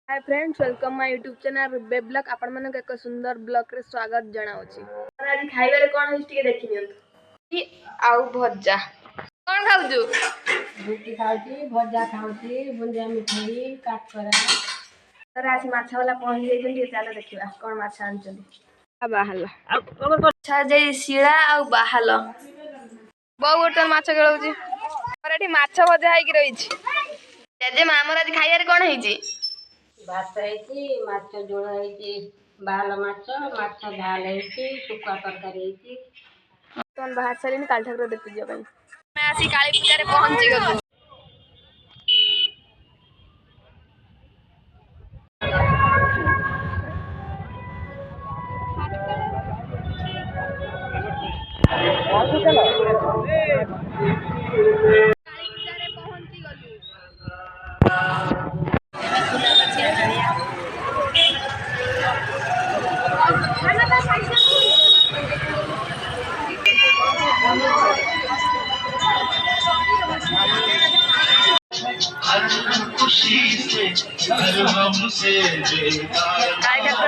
Hi friends, welcome my YouTube channel रुबे blog. आपण मन एक सुंदर ब्लॉग रे स्वागत जणाउची। आज खाइबारे कोन होइछ टिके देखि नियंतु। ई आउ भज्जा कोन खाउजु? रोटी खाउची, भज्जा खाउची, बुंदिया मिठाई काट करा। तर आज माछा वाला पहुंच गई जल्दी चलो देखिबा कोन माछा आनचली। बाहाल अच्छा जे शिळा आ बाहाल बहु गोटे माछ गळौची। पर एठी माछ भज्जा हाइ कि रहिछ। जे मामर आज खाइबारे कोन होइची? भात ହେଇଛି, ମାଛ ଝୋଳ ହେଇଛି, ବାହାଲ ମାଛ, ମାଛ ଝାଲ ହେଇଛି, ଶୁଖୁଆ ତରକାରୀ ହେଇଛି। ତୋନ ବାହାର ସାରିନି କାଲି ଠାକୁର ଦେଖି ଯିବା ପାଇଁ। ଆମେ ଆସି କାଳୀ ପୂଜାରେ ପହଞ୍ଚି ଗଲୁ।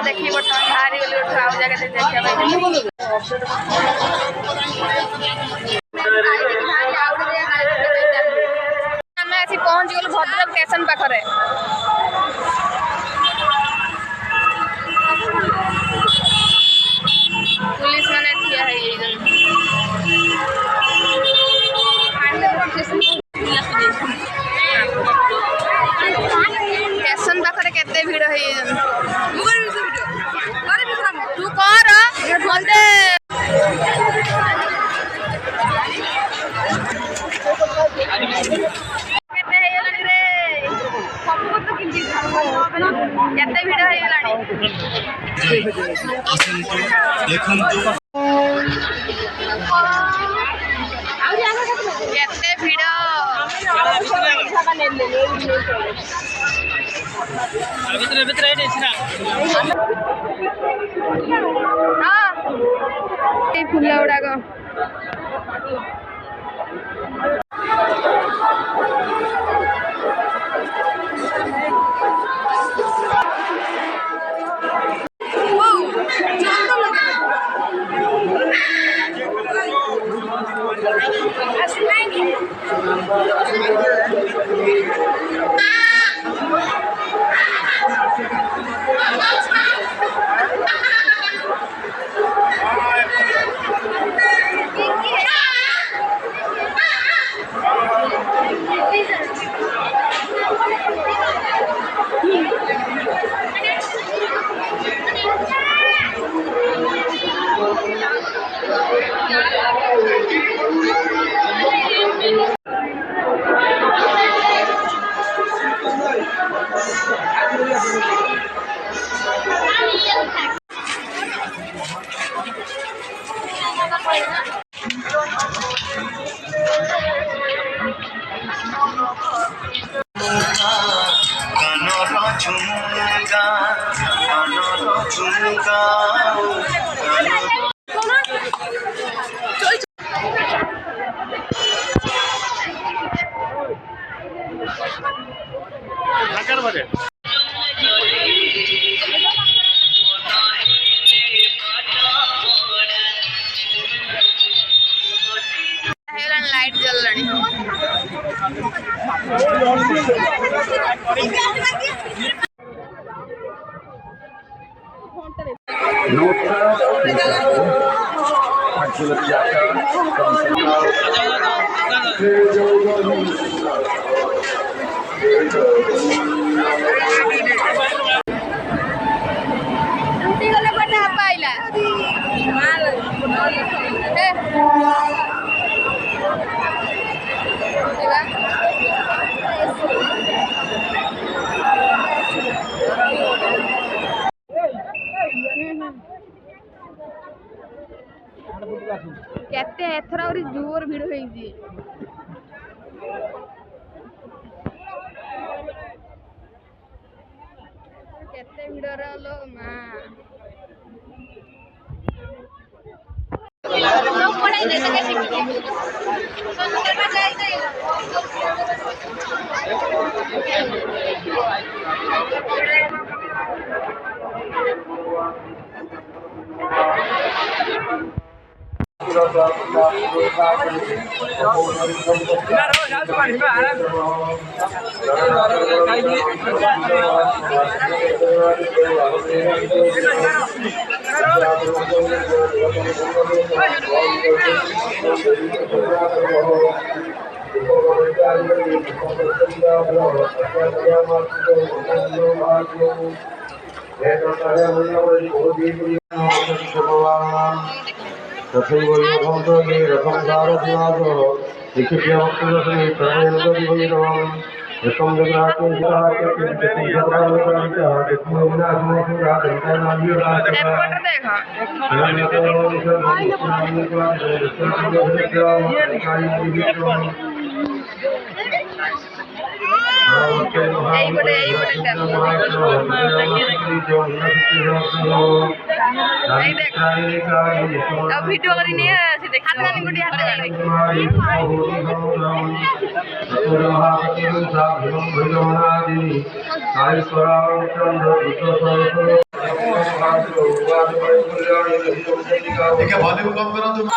देखिए बर्तमान भारी वाली उठाओ जगह से देखिए भाई हमें ऐसी पहुंच गलु भद्रक स्टेशन पाखरे। पुलिस माने ठिया है ये स्टेशन पाखरे केते भीड़ है ये तू कर मते केते हे लानी रे सब तो किंजी केते भीड़ हे लानी देखन तो केते भीड़ भीतर एडे छिरा हां ए फुला उडा गो ঢাকার বাজে लाइट जल रही केते एथरा और जोर भीड़ होई जी केते भीड़ रहलो मां लोग पढ़ाई दे सके सुंदर में जाई तथैव योगं मे रथं दारथनाथः लिखितवक्तदर्शने सर्वैर्गतिभैरवम् एकं जगन्नाथं वीडियो करनी है हाथ में गुड़ी हाथ देखिए वॉल्यूम कम करो तुम